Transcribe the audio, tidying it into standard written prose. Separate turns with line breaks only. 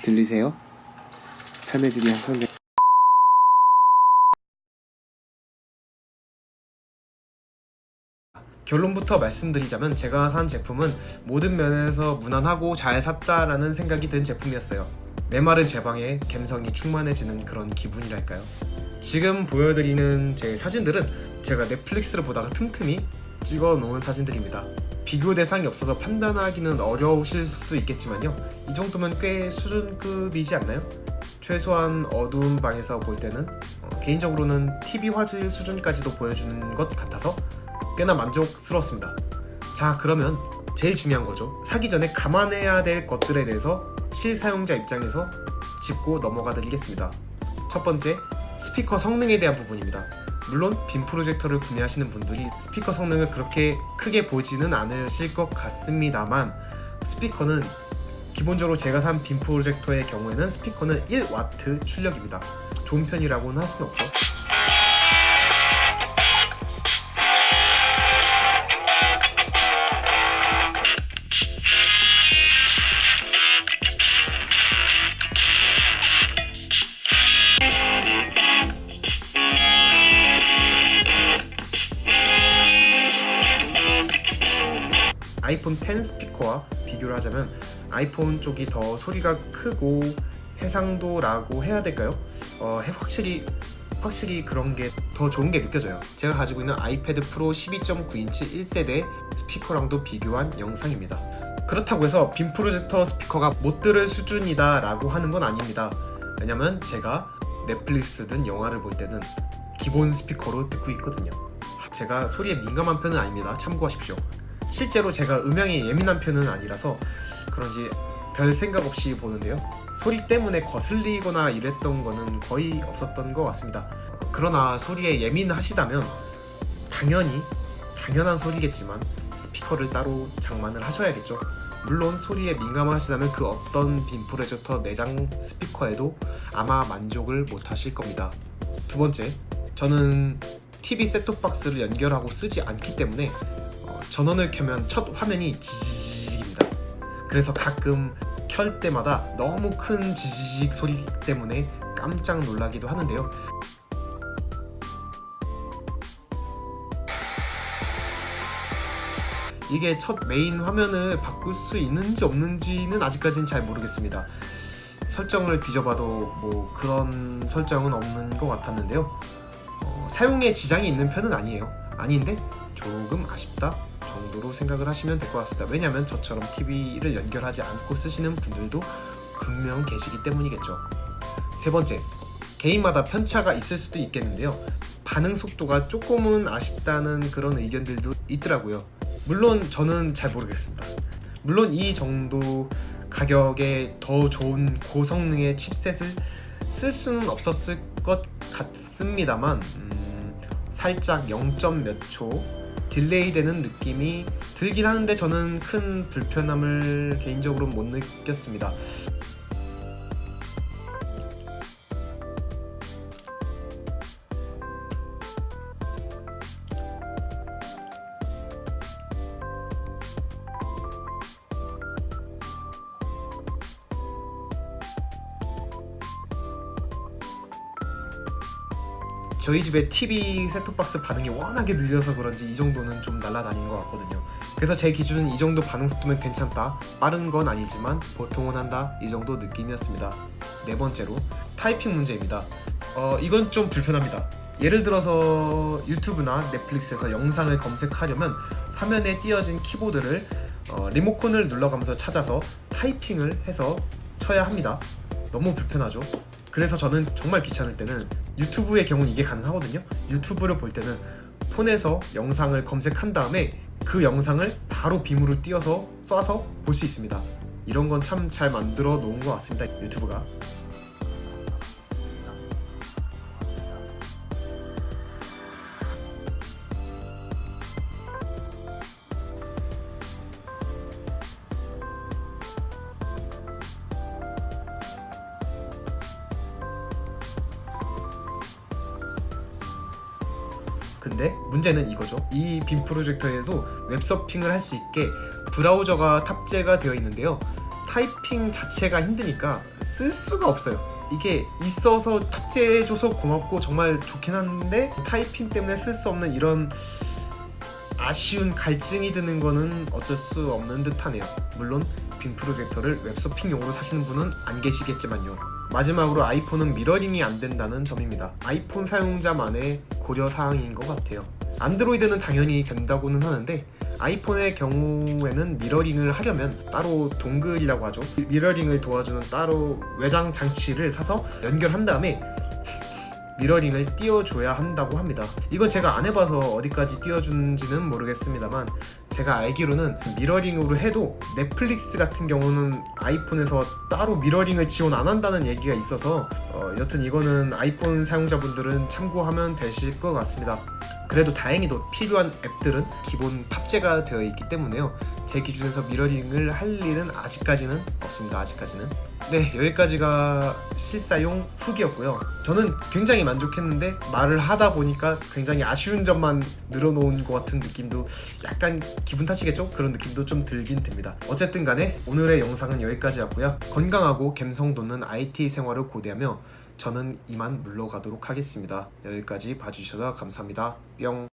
들리세요? 삶의 질이 향상된
결론부터 말씀드리자면 제가 산 제품은 모든 면에서 무난하고 잘 샀다라는 생각이 든 제품이었어요. 메마른 제 방에 감성이 충만해지는 그런 기분이랄까요. 지금 보여드리는 제 사진들은 제가 넷플릭스를 보다가 틈틈이 찍어 놓은 사진들입니다. 비교 대상이 없어서 판단하기는 어려우실 수도 있겠지만요, 이 정도면 꽤 수준급이지 않나요? 최소한 어두운 방에서 볼 때는 개인적으로는 TV 화질 수준까지도 보여주는 것 같아서 꽤나 만족스러웠습니다. 자, 그러면 제일 중요한 거죠. 사기 전에 감안해야 될 것들에 대해서 실사용자 입장에서 짚고 넘어가 드리겠습니다. 첫 번째, 스피커 성능에 대한 부분입니다. 물론 빔 프로젝터를 구매하시는 분들이 스피커 성능을 그렇게 크게 보지는 않으실 것 같습니다만, 스피커는 기본적으로 제가 산 빔 프로젝터의 경우에는 스피커는 1W 출력입니다. 좋은 편이라고는 할 수는 없죠. 아이폰 10 스피커와 비교를 하자면 아이폰 쪽이 더 소리가 크고 해상도라고 해야 될까요? 확실히 그런 게 더 좋은 게 느껴져요. 제가 가지고 있는 아이패드 프로 12.9인치 1세대 스피커랑도 비교한 영상입니다. 그렇다고 해서 빔 프로젝터 스피커가 못 들을 수준이다 라고 하는 건 아닙니다. 왜냐면 제가 넷플릭스든 영화를 볼 때는 기본 스피커로 듣고 있거든요. 제가 소리에 민감한 편은 아닙니다. 참고하십시오. 실제로 제가 음향에 예민한 편은 아니라서 그런지 별 생각 없이 보는데요, 소리 때문에 거슬리거나 이랬던 거는 거의 없었던 것 같습니다. 그러나 소리에 예민하시다면 당연한 소리겠지만 스피커를 따로 장만을 하셔야겠죠. 물론 소리에 민감하시다면 그 어떤 빔 프로젝터 내장 스피커에도 아마 만족을 못 하실 겁니다. 두 번째, 저는 TV 셋톱박스를 연결하고 쓰지 않기 때문에 전원을 켜면 첫 화면이 지지직입니다. 그래서 가끔 켤 때마다 너무 큰 지지직 소리 때문에 깜짝 놀라기도 하는데요. 이게 첫 메인 화면을 바꿀 수 있는지 없는지는 아직까지는 잘 모르겠습니다. 설정을 뒤져봐도 뭐 그런 설정은 없는 것 같았는데요. 사용에 지장이 있는 편은 아닌데 조금 아쉽다 정도로 생각을 하시면 될 것 같습니다. 왜냐면 저처럼 TV를 연결하지 않고 쓰시는 분들도 분명 계시기 때문이겠죠. 세 번째, 개인마다 편차가 있을 수도 있겠는데요, 반응 속도가 조금은 아쉽다는 그런 의견들도 있더라고요. 물론 저는 잘 모르겠습니다. 물론 이 정도 가격에 더 좋은 고성능의 칩셋을 쓸 수는 없었을 것 같습니다만, 살짝 0. 몇 초 딜레이 되는 느낌이 들긴 하는데 저는 큰 불편함을 개인적으로 못 느꼈습니다. 저희 집에 TV 셋톱박스 반응이 워낙에 느려서 그런지 이 정도는 좀 날아다닌 것 같거든요. 그래서 제 기준은 이 정도 반응 속도면 괜찮다, 빠른 건 아니지만 보통은 한다, 이 정도 느낌이었습니다. 네 번째로, 타이핑 문제입니다. 이건 좀 불편합니다. 예를 들어서 유튜브나 넷플릭스에서 영상을 검색하려면 화면에 띄어진 키보드를 리모컨을 눌러가면서 찾아서 타이핑을 해서 쳐야 합니다. 너무 불편하죠. 그래서 저는 정말 귀찮을 때는, 유튜브의 경우는 이게 가능하거든요. 유튜브를 볼 때는 폰에서 영상을 검색한 다음에 그 영상을 바로 빔으로 띄어서 쏴서 볼 수 있습니다. 이런 건 참 잘 만들어 놓은 것 같습니다, 유튜브가. 근데 문제는 이거죠. 이 빔 프로젝터에도 웹서핑을 할 수 있게 브라우저가 탑재가 되어 있는데요, 타이핑 자체가 힘드니까 쓸 수가 없어요. 이게 있어서 탑재해줘서 고맙고 정말 좋긴 한데 타이핑 때문에 쓸 수 없는 이런 아쉬운 갈증이 드는 거는 어쩔 수 없는 듯하네요. 물론 빔 프로젝터를 웹서핑용으로 사시는 분은 안 계시겠지만요. 마지막으로 아이폰은 미러링이 안 된다는 점입니다. 아이폰 사용자만의 고려사항인 것 같아요. 안드로이드는 당연히 된다고는 하는데 아이폰의 경우에는 미러링을 하려면 따로 동글이라고 하죠. 미러링을 도와주는 따로 외장 장치를 사서 연결한 다음에 미러링을 띄워줘야 한다고 합니다. 이건 제가 안 해봐서 어디까지 띄워주는지는 모르겠습니다만 제가 알기로는 미러링으로 해도 넷플릭스 같은 경우는 아이폰에서 따로 미러링을 지원 안 한다는 얘기가 있어서 여튼 이거는 아이폰 사용자분들은 참고하면 되실 것 같습니다. 그래도 다행히도 필요한 앱들은 기본 탑재가 되어 있기 때문에요. 제 기준에서 미러링을 할 일은 아직까지는 없습니다. 아직까지는. 네, 여기까지가 실사용 후기였고요. 저는 굉장히 만족했는데 말을 하다 보니까 굉장히 아쉬운 점만 늘어놓은 것 같은 느낌도 약간 기분 탓이겠죠? 그런 느낌도 좀 들긴 듭니다. 어쨌든 간에 오늘의 영상은 여기까지였고요. 건강하고 감성 돋는 IT 생활을 고대하며 저는 이만 물러가도록 하겠습니다. 여기까지 봐주셔서 감사합니다. 뿅.